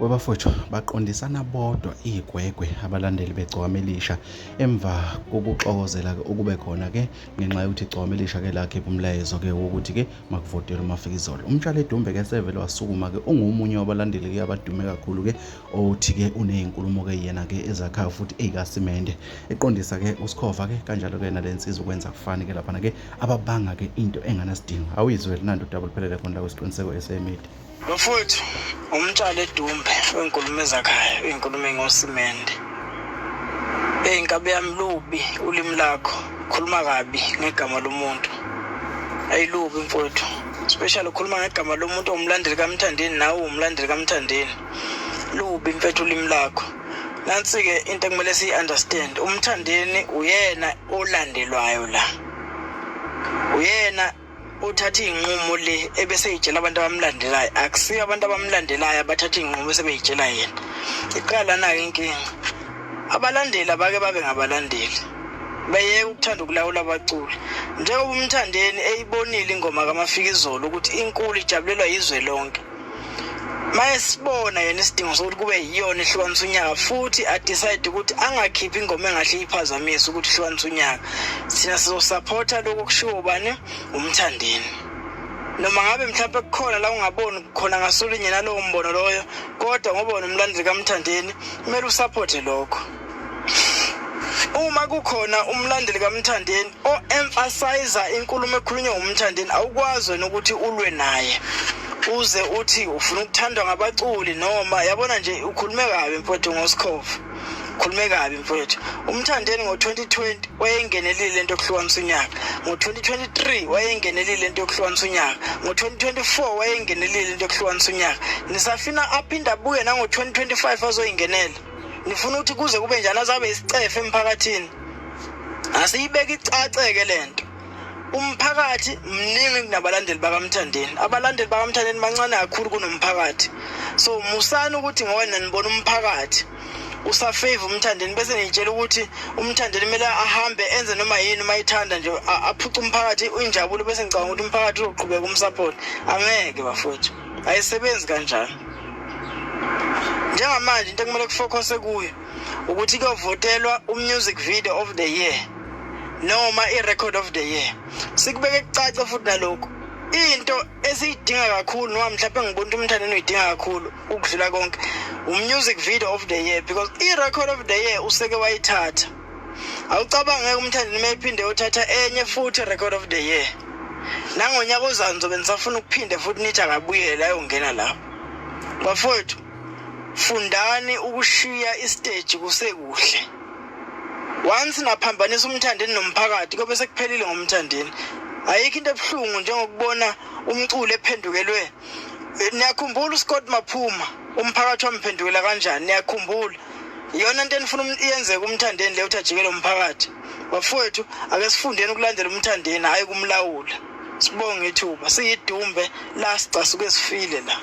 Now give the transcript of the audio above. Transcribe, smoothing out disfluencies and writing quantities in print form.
Webafowethu baqondisana bodwa igwegwe abalandeli begcwame elisha emva kokuxokozela ukube khona ke ngenxa yokuthi igcwame elisha ke lakhe umlayezo ke ukuthi ke makuvotelwe uMafikizolo. Umtshali Dumbe ke sevele wasukuma ke ungomunye wabalandeli ke abadume kakhulu ke othi ke unezinkulumo ke yena ke ezakhayo futhi ezikasimende eqondisa ke uSkhova ke kanjalo ke nalensizwa ukwenza kufani ke lapha ke ababanga ke into enganasidingo. Awuyizwe Linando double phelele khona la kwesiqiniseko esemedia. Bafowethu umtshali Dumbe wenkulumo ezakhaya inkulumo engosimende inkabi yami lubi ulimi lakho khuluma kabi ngegama lomuntu ayilubi mfowethu especially ukhuluma ngegama lomuntu omlandeli kaMthandeni nawe umlandeli kaMthandeni lubi mfethu ulimi lakho nansi ke into ekumele siyi-understand uMthandeni uyena olandelwayo la uyena uthatha inqumo le ebese yitshela abantu abamlandelayo akusiyo abantu abamlandelayo abathatha inqumo bese beyitshela yena iqala na inkinga abalandeli abake babe ngabalandeli bayeke ukuthanda ukulawula abaculi njengoba uMthandeni eyibonile ingoma kaMafikizolo ukuthi inkulu ijabulelwa yizwe lonke maye sibona yena isidingo sokuthi kube yiyona ihlukanisa unyaka futhi adecide ukuthi angakhiphi ingoma engahle iphazamisa ukuthi ihlukanisa unyaka sina sizosupporta lokho kushiwo bani uMthandeni noma ngabe mhlawumbe kukhona la ungaboni khona ngasulinye nalowo mbono loyo kodwa ngoba umlandeli kaMthandeni kumele usupporte lokho uma kukhona umlandeli kaMthandeni o-emphasize inkulumo ekhulunywa uMthandeni awukwazi ukuthi ulwe naye uze uthi ufuna ukuthandwa ngabaculi noma yabona nje ukhulume kabi mfowethu ngoSkhova ukhulume kabi mfowethu uMthandeni ngo-2020 wayengenelile into yokuhlukanisa unyaka ngo-2023 wayengenelile into yokuhlukanisa unyaka ngo-2024 wayengenelile into yokuhlukanisa unyaka nisafina aphinda abuye nango-2025 azoyingenela nifuna ukuthi kuze kube njani azabe isicefe emphakathini asiyibeka icaceke lento umphakathi mningi kunabalandeli bakaMthandeni abalandeli bakaMthandeni bancane kakhulu kunomphakathi so musani ukuthi ngoba nanibona umphakathi usafavor uMthandeni bese nitshela ukuthi uMthandeni kumele ahambe enze noma yini mayithanda nje aphuca umphakathi injabulo bese ngicabanga ukuthi umphakathi uzoqhubeka umsupport angeke bafowethu ayisebenzi kanjani njengamanje into ekumele kufocuse kuyo ukuthi kuyovotelwa umusic video of the year noma i-record of the year sikubeke kucace futhi nalokho into esiyidinga kakhulu noma mhlawumbe ngibona ukuthi uMthandeni uyidinga kakhulu ukudlula konke umusic video of the year because i-record of the year useke wayithatha awucabange uMthandeni mayiphinde uthatha enye futhi i-record of the year nangonyaka ozayo ngizobe nisafuna ukuphinde futhi nithi akabuyela ayongena lapho bafowethu fundani ukushiya istage kusekuhle once naphambanisa uMthandeni nomphakathi kobe sekuphelile ngoMthandeni ayikho into ebuhlungu njengokubona umculo ephendukelwe niyakhumbula uScott Maphuma umphakathi wamphendukela kanjani niyakhumbula iyona into enifuna iyenzeke uMthandeni leyo uthajikele umphakathi bafowethu ake sifundeni ukulandela uMthandeni hayi kumlawula sibonge ithuba siyidumbe la sicasuke sifile la